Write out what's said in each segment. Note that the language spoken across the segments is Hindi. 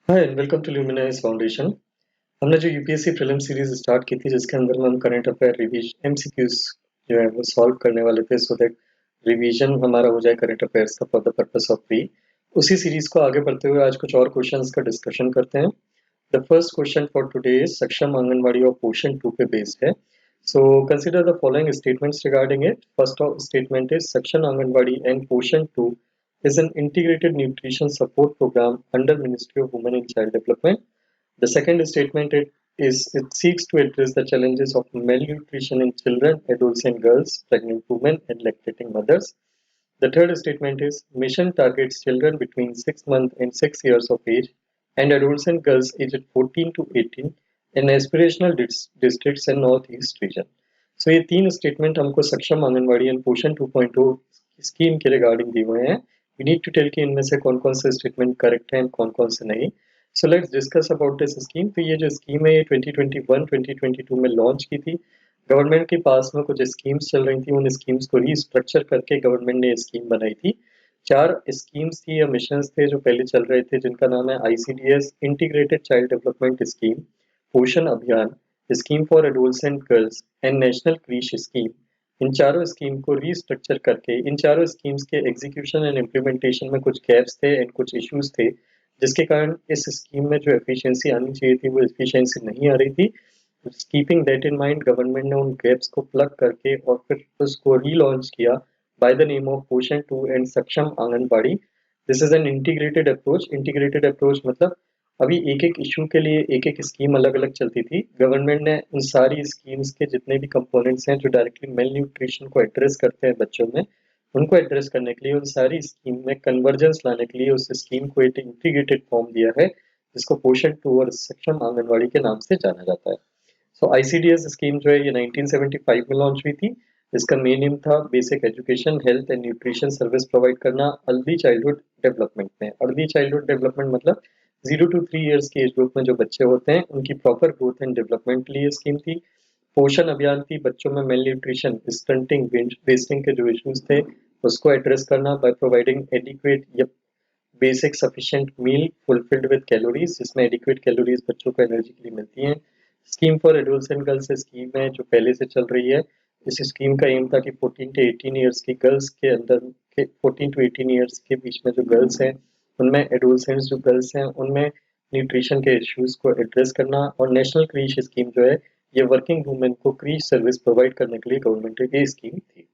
Hi and welcome to Luminise foundation. हमने जो यूपीएससी प्रीलिम सीरीज स्टार्ट की थी जिसके अंदर में हम करंट अफेयर रिवीज एमसीक्यूज जो है वो सॉल्व करने वाले थे सो दैट रिवीजन हमारा हो जाए करंट अफेयर्स का for the purpose of free. उसी सीरीज को आगे बढ़ते हुए आज कुछ और क्वेश्चंस का डिस्कशन करते हैं। The first question for today is Saksham Anganwadi और पोर्शन 2 पे बेस्ड है। So consider the following statements regarding it. First statement is Saksham Anganwadi and Poshan 2 is an integrated nutrition support program under Ministry of Women and Child Development. The second statement it seeks to address the challenges of malnutrition in children, adults and girls, pregnant women and lactating mothers. The third statement is mission targets children between 6 months and 6 years of age and adults and girls aged 14 to 18 in aspirational districts and northeast region. So ये तीन स्टेटमेंट हमको सक्षम आंगनवाड़ी एंड पोषण 2.0 स्कीम के रिगार्डिंग दिए हुए हैं। वी नीड टू टेल कि इनमें से कौन कौन से स्टेटमेंट करेक्ट हैं एंड कौन कौन से नहीं। So let's discuss about this scheme. तो ये जो स्कीम है ये 2021-2022 में लॉन्च की थी। गवर्नमेंट के पास में कुछ स्कीम्स चल रही थी, उन स्कीम्स को रीस्ट्रक्चर करके गवर्नमेंट ने स्कीम बनाई थी। चार स्कीम्स थी या मिशंस थे जो पहले चल रहे थे, जिनका नाम है ICDS integrated child development scheme, Poshan Abhiyaan, scheme for adults and girls and national creche scheme. इन चारों स्कीम को रीस्ट्रक्चर करके इन चारों स्कीम्स के एग्जीक्यूशन एंड इम्प्लीमेंटेशन में कुछ गैप्स थे एंड कुछ इश्यूज थे, जिसके कारण इस स्कीम में जो एफिशिएंसी आनी चाहिए थी वो एफिशिएंसी नहीं आ रही थी। Keeping that in mind government ने उन गैप्स को प्लग करके और फिर उसको रीलॉन्च किया बाय द नेम ऑफ पोषण 2 एंड सक्षम anganwadi. This is an integrated approach. Integrated approach मतलब अभी एक एक इशू के लिए एक एक स्कीम अलग अलग चलती थी। गवर्नमेंट ने उन सारी स्कीम्स के जितने भी कंपोनेंट्स हैं जो डायरेक्टली मेल न्यूट्रिशन को एड्रेस करते हैं बच्चों में, उनको एड्रेस करने के लिए उन सारी स्कीम में कन्वर्जेंस लाने के लिए उस स्कीम को एक इंटीग्रेटेड फॉर्म दिया है, जिसको पोषण 2 और सक्षम आंगनबाड़ी के नाम से जाना जाता है। सो आईसीडीएस स्कीम जो है ये 1975 में लॉन्च हुई थी। इसका मेन एम था basic education, health and nutrition service provide करना अर्ली चाइल्डहुड डेवलपमेंट में। अर्ली चाइल्डहुड डेवलपमेंट मतलब 0 to 3 इयर्स के एज ग्रुप में जो बच्चे होते हैं उनकी प्रॉपर ग्रोथ एंड डेवलपमेंट के लिए स्कीम थी। पोषण अभियान थी बच्चों में मेल न्यूट्रिशन, स्टंटिंग, वेस्टिंग के जो इश्यूज थे उसको एड्रेस करना बाय प्रोवाइडिंग एडिक्वेट या basic sufficient meal fulfilled with calories, जिसमें एडिक्वेट कैलोरीज बच्चों को एनर्जी के लिए मिलती हैं। Scheme for adults and girls scheme है जो पहले से चल रही है। इस स्कीम का एम था कि 14 to 18 ईयर्स की गर्ल्स के अंदर के 14 to 18 ईयर्स के बीच में जो गर्ल्स हैं उनमें एडोलसेंट्स जो गर्ल्स हैं उनमें न्यूट्रिशन के इश्यूज को एड्रेस करना। और नेशनल क्रीश स्कीम जो है ये वर्किंग वुमेन को क्रीश सर्विस प्रोवाइड करने के लिए गवर्नमेंट की ये स्कीम थी।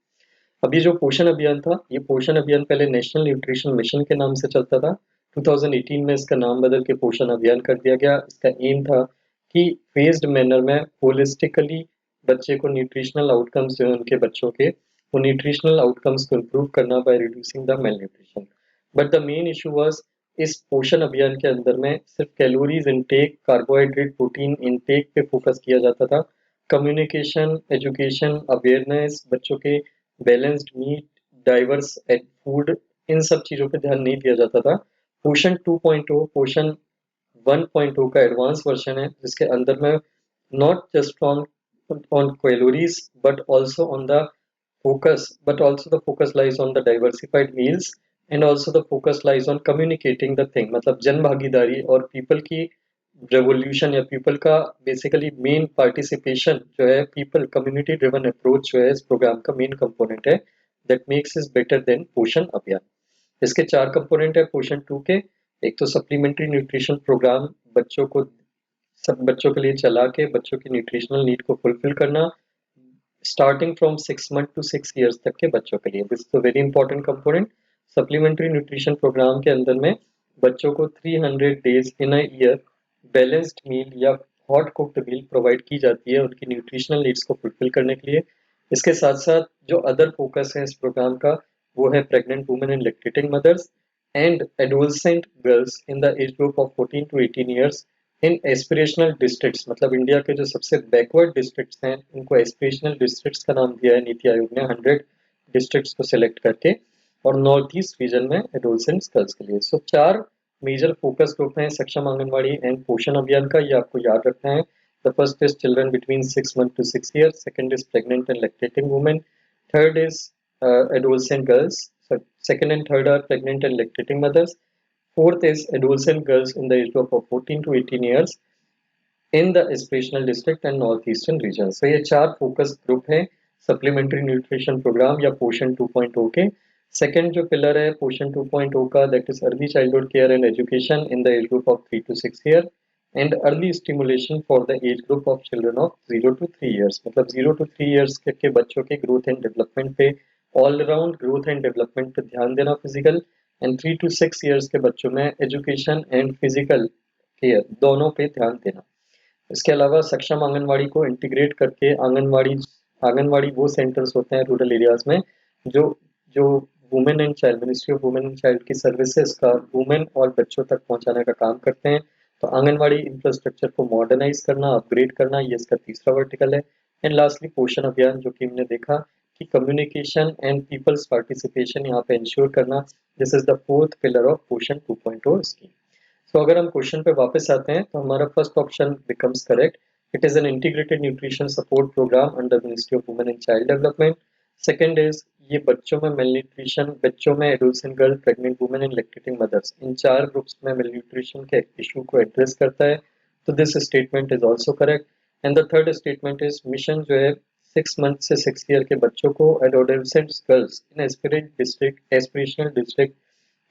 अब ये जो पोषण अभियान था ये पोषण अभियान पहले नेशनल न्यूट्रिशन मिशन के नाम से चलता था। 2018 में इसका नाम बदल के पोषण अभियान कर दिया गया। इसका एम था कि फेज्ड मैनर में होलिस्टिकली बच्चे को न्यूट्रिशनल आउटकम्स जो है उनके बच्चों के वो न्यूट्रिशनल आउटकम्स को इम्प्रूव करना by reducing the malnutrition. But the main issue was इस पोषण अभियान के अंदर में सिर्फ calories intake, carbohydrate, protein intake पे फोकस किया जाता था। कम्युनिकेशन, एजुकेशन, अवेयरनेस, बच्चों के balanced meat, diverse egg food, इन सब चीज़ों पे ध्यान नहीं दिया जाता था। पोषण 2.0 पोषण 1.0 का एडवांस वर्जन है जिसके अंदर में not just on calories but also the focus lies on the diversified meals and also the focus lies on communicating the thing। मतलब जन भागीदारी और पीपल की रेवोल्यूशन या पीपल का बेसिकली मेन पार्टिसिपेशन जो है, पीपल कम्युनिटी ड्रिवन अप्रोच जो है इस प्रोग्राम का मेन कंपोनेंट है that makes is better than पोषण अभियान। इसके चार कंपोनेंट है पोषण 2 के। एक तो सप्लीमेंट्री न्यूट्रिशन प्रोग्राम बच्चों को सब बच्चों के लिए चला के बच्चों की न्यूट्रिशनल नीड को फुलफिल करना starting from 6 month to 6 years तक के बच्चों के लिए। This is very important component. Supplementary nutrition programme के अंदर में बच्चों को 300 days in a year balanced meal या हॉट कुक्ड मील प्रोवाइड की जाती है उनकी न्यूट्रिशनल नीड्स को फुलफिल करने के लिए। इसके साथ साथ जो अदर फोकस है इस प्रोग्राम का वो है pregnant women and lactating mothers and adolescent girls in the age group of 14 to 18 years in aspirational districts. मतलब इंडिया के जो सबसे बैकवर्ड डिस्ट्रिक्ट्स हैं उनको एस्पिरेशनल डिस्ट्रिक्ट्स का नाम दिया है नीति आयोग ने 100 डिस्ट्रिक्ट्स को सिलेक्ट करके, और नॉर्थ ईस्ट रीजन में एडोलसेंट्स गर्ल्स के लिए। सो चार मेजर फोकस ग्रुप हैं सक्षम आंगनवाड़ी एंड पोषण अभियान का, ये आपको याद रखना है। The first is children between 6 months to 6 years, second is pregnant and lactating women, third is adolescent girls, second and third are pregnant and lactating mothers, Fourth is adolescent girls in the age group of 14 to 18 years in the aspirational district and northeastern region. So ये चार फोकस ग्रुप हैं सप्लीमेंट्री न्यूट्रिशन प्रोग्राम या पोषण 2.0 के. सेकंड जो पिलर है पोषण 2.0 का, that is early childhood care and education in the age group of 3 to 6 year and early stimulation for the age group of children of 0 to 3 years. मतलब 0 to 3 ईयर्स के बच्चों के ग्रोथ एंड डेवलपमेंट पे, all round growth and development पे ध्यान देना फिजिकल, एंड 3 to 6 ईयर्स के बच्चों में एजुकेशन एंड फिजिकल केयर दोनों पे ध्यान देना. इसके अलावा सक्षम आंगनवाड़ी को इंटीग्रेट करके आंगनवाड़ी वो सेंटर्स होते हैं रूरल एरियाज में जो जो women and child, ministry of women and child की सर्विसेज का वुमेन और बच्चों तक पहुंचाने का काम करते हैं. तो आंगनवाड़ी इंफ्रास्ट्रक्चर को मॉडर्नाइज करना, अपग्रेड करना, ये इसका तीसरा वर्टिकल है. एंड लास्टली पोषण अभियान, जो कि हमने देखा कि कम्युनिकेशन एंड पीपल्स पार्टिसिपेशन यहाँ पे इंश्योर करना. This is the fourth pillar of पोषण 2.0 स्कीम. तो अगर हम क्वेश्चन पे वापस आते हैं तो हमारा first option becomes correct. It is an integrated nutrition support programme under ministry of women and child development. Second is ये बच्चों में मेल न्यूट्रिशन, बच्चों में adolescent girl, pregnant women and lactating mothers, इन चार ग्रुप्स में मेल न्यूट्रिशन के इशू को एड्रेस करता है. तो this statement is also correct. And the third statement is mission जो है 6 मंथ से 6 ईयर के बच्चों को adolescent girls in aspirational district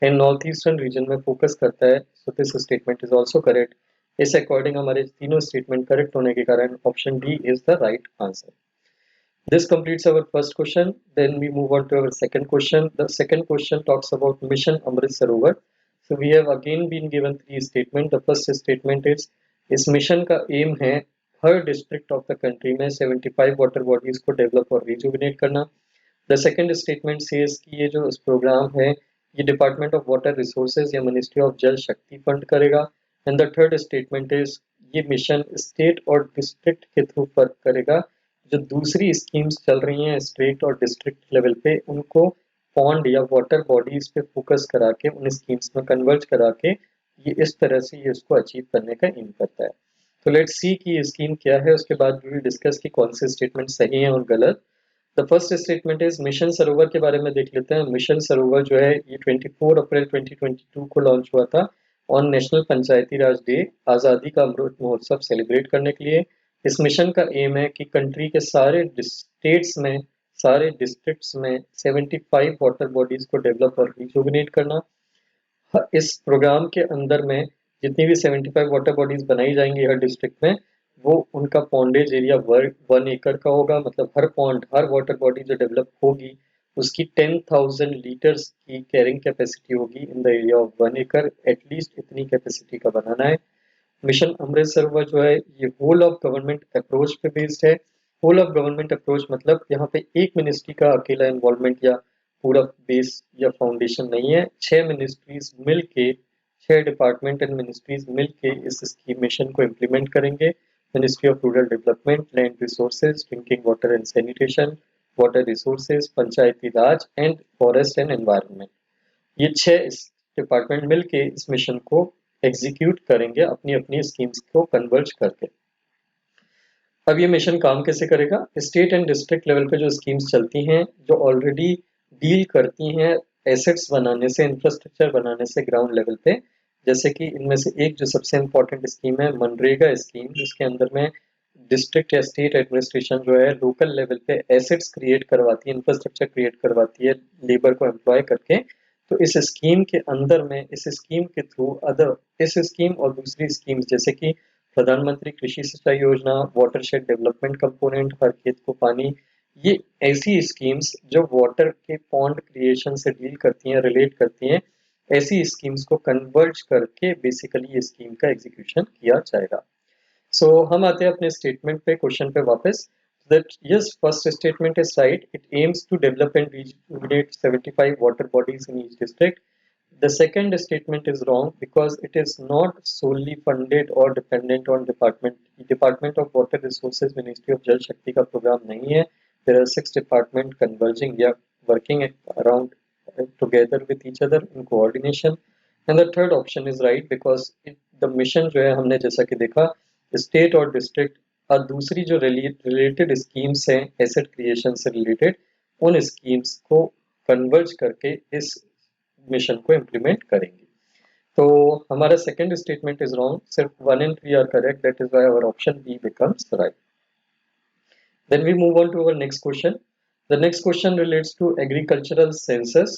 and north eastern region में फोकस करता है. So this statement is also correct. इस अकॉर्डिंग हमारे तीनों स्टेटमेंट करेक्ट होने के कारण option D is the right answer. This completes our first question. Then we move on to our second question. The second question talks about Mission Amrit Sarovar. So we have again been given three statements. The first statement is इस मिशन का एम है हर डिस्ट्रिक्ट ऑफ द कंट्री में 75 वाटर बॉडीज को डेवलप और रिजुविनेट करना. द सेकंड स्टेटमेंट सेज कि ये जो इस प्रोग्राम है ये डिपार्टमेंट ऑफ वाटर रिसोर्सेज या मिनिस्ट्री ऑफ जल शक्ति फंड करेगा. And the third statement is ये मिशन स्टेट और डिस्ट्रिक्ट के थ्रू वर्क करेगा. जो दूसरी स्कीम्स चल रही हैं स्टेट और डिस्ट्रिक्ट लेवल पे उनको पॉन्ड या वाटर बॉडीज पे फोकस करा के उन स्कीम्स में कन्वर्ज करा के ये इस तरह से ये उसको अचीव करने का एम करता है. तो लेट्स सी कि ये स्कीम क्या है, उसके बाद वी विल डिस्कस कि कौन से स्टेटमेंट सही हैं और गलत. The first statement is mission सरोवर के बारे में देख लेते हैं. मिशन सरोवर जो है ये 24 अप्रैल 2022 को लॉन्च हुआ था on national Panchayati Raj day, आज़ादी का अमृत महोत्सव सेलिब्रेट करने के लिए. इस मिशन का एम है कि कंट्री के सारे स्टेट्स में, सारे डिस्ट्रिक्ट्स में 75 वाटर बॉडीज को डेवलप और रिजुविनेट करना. इस प्रोग्राम के अंदर में जितनी भी 75 वाटर बॉडीज बनाई जाएंगी हर डिस्ट्रिक्ट में, वो उनका पॉन्डेज एरिया 1 एकड़ का होगा. मतलब हर पॉन्ड, हर वाटर बॉडी जो डेवलप होगी उसकी 10,000 लीटर्स की कैरिंग कैपेसिटी होगी इन द एरिया ऑफ 1 एकड़. एटलीस्ट इतनी कैपेसिटी का बनाना है. मिशन अमृत सरोवर जो है ये होल ऑफ गवर्नमेंट अप्रोच पे बेस्ड है. होल ऑफ गवर्नमेंट अप्रोच मतलब यहाँ पे एक मिनिस्ट्री का अकेला इन्वॉल्वमेंट या पूरा बेस या फाउंडेशन नहीं है. 6 मिनिस्ट्रीज मिल के, 6 डिपार्टमेंट एंड मिनिस्ट्रीज मिल के इस स्कीम मिशन को इम्प्लीमेंट करेंगे. Ministry of rural development, land resources, drinking water and sanitation, water resources, Panchayati Raj and forest and environment, ये 6 डिपार्टमेंट मिलके इस मिशन को एग्जीक्यूट करेंगे अपनी अपनी स्कीम्स को कन्वर्ज करके. अब ये मिशन काम कैसे करेगा? स्टेट एंड डिस्ट्रिक्ट लेवल पे जो स्कीम्स चलती हैं जो ऑलरेडी डील करती हैं एसेट्स बनाने से, इंफ्रास्ट्रक्चर बनाने से ग्राउंड लेवल पे, जैसे कि इनमें से एक जो सबसे इम्पोर्टेंट स्कीम है मनरेगा स्कीम, जिसके अंदर में डिस्ट्रिक्ट या स्टेट एडमिनिस्ट्रेशन जो है लोकल लेवल पे एसेट्स क्रिएट करवाती है, इंफ्रास्ट्रक्चर क्रिएट करवाती है लेबर को एम्प्लॉय करके. तो इस स्कीम के अंदर में, इस स्कीम के थ्रू अदर, इस स्कीम और दूसरी स्कीम्स जैसे कि प्रधानमंत्री कृषि सिंचाई योजना, वाटरशेड डेवलपमेंट कंपोनेंट, हर खेत को पानी, ये ऐसी स्कीम्स जो वाटर के पॉन्ड क्रिएशन से डील करती हैं, रिलेट करती हैं, ऐसी स्कीम्स को कन्वर्ज करके बेसिकली ये स्कीम का एग्जीक्यूशन किया जाएगा. सो हम आते हैं अपने स्टेटमेंट पे, क्वेश्चन पे वापस. That yes, first statement is right. It aims to develop and rejuvenate 75 water bodies in each district. The second statement is wrong because it is not solely funded or dependent on Department of Water Resources, Ministry of Jal Shakti का प्रोग्राम नहीं है. There are 6 departments converging या working around together with each other in coordination. And the third option is right because the mission जो है हमने जैसा कि देखा स्टेट और डिस्ट्रिक्ट और दूसरी जो रिलेटेड स्कीम्स हैं एसेट क्रिएशन से रिलेटेड, उन स्कीम्स को कन्वर्ज करके इस मिशन को इम्प्लीमेंट करेंगे. तो हमारा सेकंड स्टेटमेंट इज रॉन्ग, सिर्फ 1 and 3 are correct, that is why our option B becomes right. Then we move on to our next question. The next question relates to agricultural census.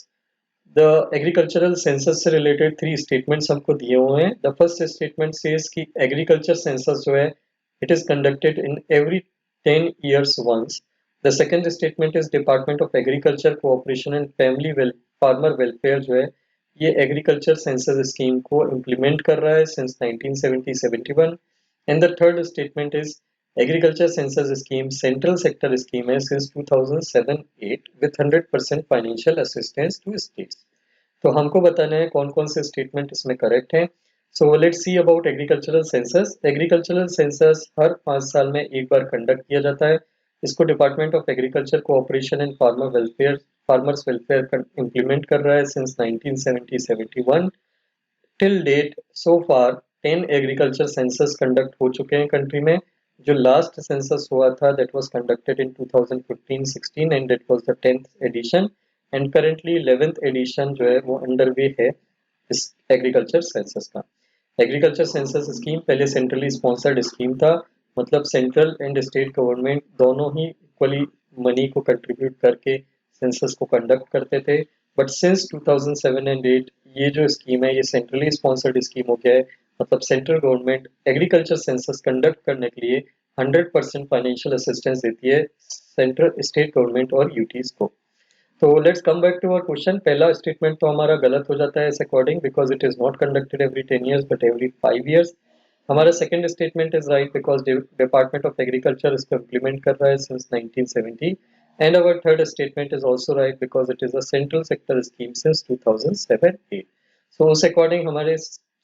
The agricultural census से related 3 statements हमको दिए हुए हैं. The first statement says कि agriculture census जो है it is conducted in every 10 years once. The second statement is Department of Agriculture Cooperation and Family Farmer Welfare जो है ये agriculture census scheme को implement कर रहा है since 1970-71. And the third statement is Agriculture Census Scheme Central Sector Scheme है since 2007-8 with 100% financial assistance to states. तो हमको बताना है कौन कौन से स्टेटमेंट इसमें करेक्ट हैं. So let's see about agricultural census. Agricultural census हर 5 साल में एक बार कंडक्ट किया जाता है. इसको department of agriculture cooperation and farmers welfare implement कर रहा है सिंस 1970-71. टिल डेट सो फार 10 एग्रीकल्चर सेंसस कंडक्ट हो चुके हैं कंट्री में. जो लास्ट सेंसस हुआ था that was conducted in 2015-16 and that was the 10th edition. And currently 11th edition जो है वो अंडर वे है इस एग्रीकल्चर सेंसस का. एग्रीकल्चर सेंसस स्कीम पहले सेंट्रली स्पॉन्सर्ड स्कीम था, मतलब सेंट्रल एंड स्टेट गवर्नमेंट दोनों ही इक्वली मनी को कंट्रीब्यूट करके सेंसस को कंडक्ट करते थे. बट सिंस 2007 एंड 8 ये जो स्कीम है ये सेंट्रली स्पॉन्सर्ड स्कीम हो गया है, मतलब central government agriculture census conduct करने के लिए 100% फाइनेंशियल असिस्टेंस देती है सेंट्रल स्टेट गवर्नमेंट और यूटीज को. तो let's come back to our question. पहला स्टेटमेंट तो हमारा गलत हो जाता है इस according because it is not conducted every 10 years but every 5 years. हमारा second statement is right because department of agriculture इसको इम्प्लीमेंट कर रहा है since 1970. And our third statement is also right because it is a central sector scheme since 2007-8. सो उस अकॉर्डिंग हमारे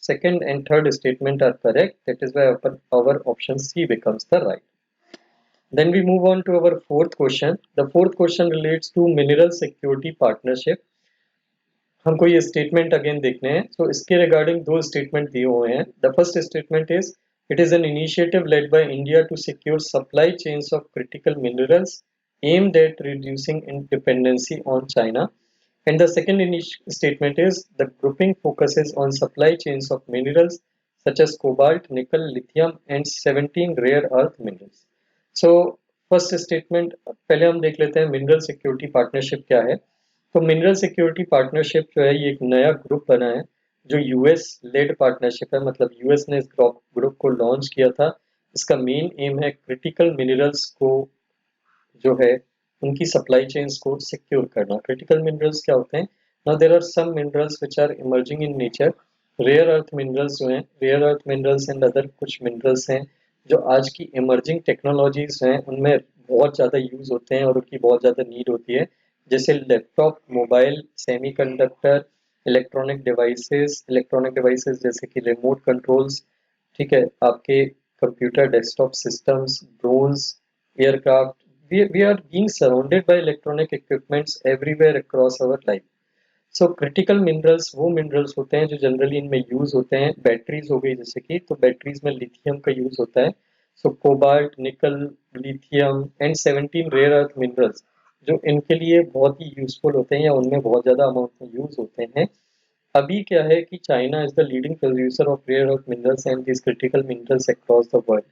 second and third statement are correct. That is why our option C becomes the right. Then we move on to our fourth question. The fourth question relates to mineral security partnership. हमको ये स्टेटमेंट अगेन देखने हैं. तो इसके रिगार्डिंग दो स्टेटमेंट दिए हुए हैं. The first statement is it is an initiative led by India to secure supply chains of critical minerals aimed at reducing dependency on China. And the second statement is the grouping focuses on supply chains of minerals such as cobalt, nickel, lithium, and 17 rare earth minerals. So first statement पहले हम देख लेते हैं मिनरल सिक्योरिटी पार्टनरशिप क्या है. तो मिनरल सिक्योरिटी पार्टनरशिप जो है ये एक नया ग्रुप बना है जो यूएस लेड पार्टनरशिप है, मतलब यूएस ने इस ग्रुप को लॉन्च किया था. इसका मेन एम है क्रिटिकल मिनरल्स को जो है उनकी सप्लाई चेन्स को सिक्योर करना. क्रिटिकल मिनरल्स क्या होते हैं? Now there are some minerals which are emerging in nature. Rare earth minerals जो हैं, rare earth minerals and other कुछ मिनरल्स हैं जो आज की इमर्जिंग टेक्नोलॉजीज हैं उनमें बहुत ज़्यादा यूज होते हैं और उनकी बहुत ज़्यादा नीड होती है. जैसे laptop, mobile, semiconductor, electronic devices जैसे कि रिमोट कंट्रोल्स, ठीक है, आपके computer desktop systems, drones, aircraft. We are being surrounded by electronic equipments everywhere across our life. So critical minerals वो minerals होते हैं जो जनरली इनमें यूज होते हैं. बैटरीज हो गई जैसे कि, तो बैटरीज में लिथियम का यूज होता है. So cobalt, nickel, lithium and 17 rare earth minerals जो इनके लिए बहुत ही यूजफुल होते हैं या उनमें बहुत ज़्यादा अमाउंट में यूज होते हैं. अभी क्या है कि China is the leading producer of rare earth minerals and this critical minerals across the world.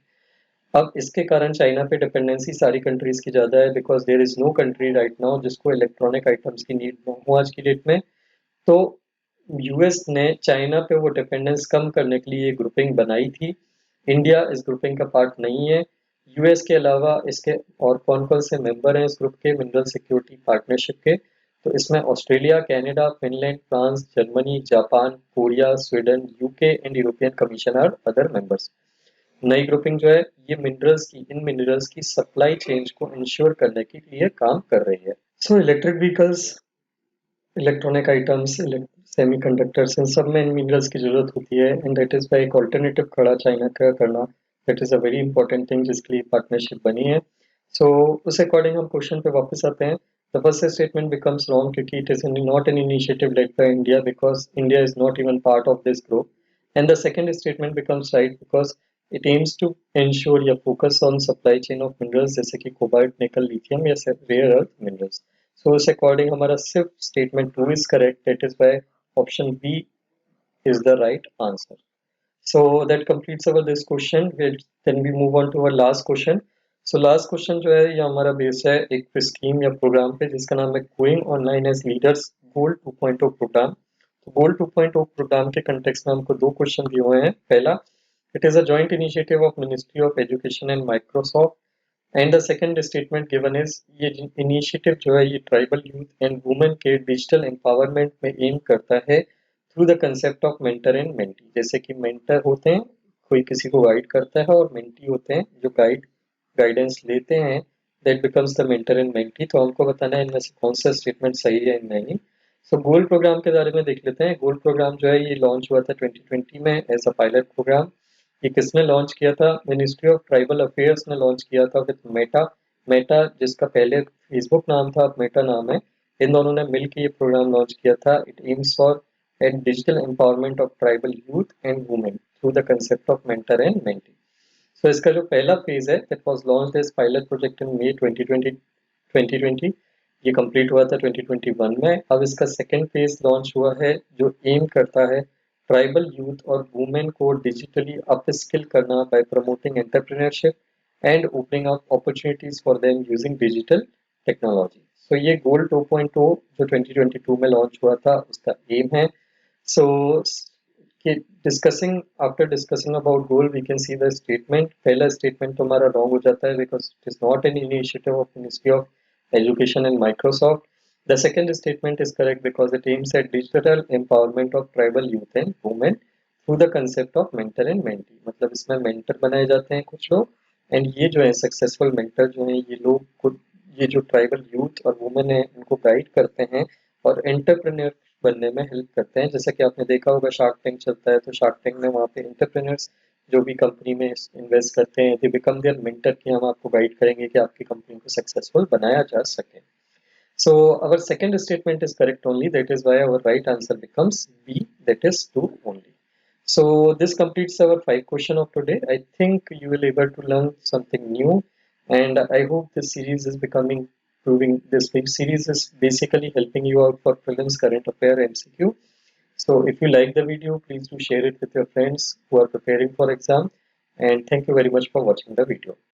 अब इसके कारण चाइना पे डिपेंडेंसी सारी कंट्रीज की ज़्यादा है because there is no country right now जिसको इलेक्ट्रॉनिक आइटम्स की नीड ना हो आज की डेट में. तो यूएस ने चाइना पे वो डिपेंडेंस कम करने के लिए ये ग्रुपिंग बनाई थी. इंडिया इस ग्रुपिंग का पार्ट नहीं है. यूएस के अलावा इसके और कौन कौन से मेंबर हैं इस ग्रुप के मिनरल सिक्योरिटी पार्टनरशिप के? तो इसमें Australia, Canada, Finland, France, Germany, Japan, Korea, Sweden, UK and European Commission are other members. नई ग्रुपिंग जो है ये इन मिनरल्स की सप्लाई चेन्स को इंश्योर करने के लिए काम कर रही है. So electric vehicles, electronic items, semiconductors, इन सब में इन मिनरल्स की जरूरत होती है एंड दैट इज बाय एक ऑल्टरनेटिव खड़ा चाइना का करना. That is a very important thing जिसके लिए पार्टनरशिप बनी है. सो उस अकॉर्डिंग हम क्वेश्चन पे वापस आते हैं. The first statement becomes wrong क्योंकि it is not an initiative led by India because India is not even part of this group. And the second statement becomes right because it aims to ensure या focus on supply chain of minerals जैसे कि कोबाल्ट, निकल, लिथियम या rare earth minerals. So उस according हमारा सिर्फ statement 2 is correct. That is why option B is the right answer. So that completes our this question. Then we move on to our last question. So last question जो है ये हमारा बेस है एक स्कीम या प्रोग्राम पे जिसका नाम है गोइंग ऑनलाइन एज लीडर्स गोल 2.0 प्रोग्राम. तो गोल 2.0 प्रोग्राम के कंटेक्स्ट में हमको दो क्वेश्चन दिए हुए हैं. पहला, it is a joint initiative of ministry of education and Microsoft. And the second statement given is ये इनिशिएटिव जो है ये ट्राइबल यूथ एंड वुमेन के डिजिटल एम्पावरमेंट में एम करता है through the concept of mentor and mentee. जैसे कि मेंटर होते हैं, कोई किसी को गाइड करता है, और मेंटी होते हैं जो गाइडेंस लेते हैं, that becomes the mentor and mentee. तो हमको बताना है इनमें से कौन सा स्टेटमेंट सही है या नहीं. सो गोल प्रोग्राम के बारे में देख लेते हैं. गोल प्रोग्राम जो है ये लॉन्च हुआ था 2020 में एज अ पायलट प्रोग्राम. ये किसने लॉन्च किया था? मिनिस्ट्री ऑफ ट्राइबल अफेयर्स ने लॉन्च किया था विद मेटा. मेटा जिसका पहले फेसबुक नाम था, अब मेटा नाम है. इन दोनों ने मिलकर ये प्रोग्राम लॉन्च किया था. It aims for and digital empowerment of tribal youth and women through the concept of mentor and mentee. So इसका जो पहला फेज है that was launched as pilot project in May 2020. ये कंप्लीट हुआ था 2021 में. अब इसका सेकंड फेज लॉन्च हुआ है जो एम करता है ट्राइबल यूथ और वुमेन को डिजिटली अपस्किल करना by promoting entrepreneurship and opening up opportunities for them using digital technology. So ये गोल 2.0 जो 2022 में लॉन्च हुआ था उसका एम है. सो discussing after discussing about goal we can see the statement. पहला statement तो हमारा wrong हो जाता है because it is not an initiative of Ministry of Education and Microsoft. The second statement is correct because it aims at digital empowerment of tribal youth and women through the concept of mentor and mentee. मतलब इसमें mentor बनाए जाते हैं कुछ लोग, and ये जो है successful mentor जो है ये लोग खुद ये जो ट्राइबल यूथ और वुमेन है उनको गाइड करते हैं और एंटरप्रेन्योर बनने में हेल्प करते हैं. जैसा कि आपने देखा होगा शार्क टैंक चलता है, तो शार्क टैंक में वहाँ पे एंटरप्रेन्योर्स जो भी कंपनी में इन्वेस्ट करते हैं दे बिकम देयर मेंटर कि हम आपको गाइड करेंगे कि आपकी कंपनी को सक्सेसफुल बनाया जा सके. So our second statement is correct only. That is why our right answer becomes B. That is 2 only. So this completes our 5 question of today. I think you will able to learn something new, and I hope this series is becoming proving this big series is basically helping you out for prelims, current affair, MCQ. So if you like the video, please do share it with your friends who are preparing for exam. And thank you very much for watching the video.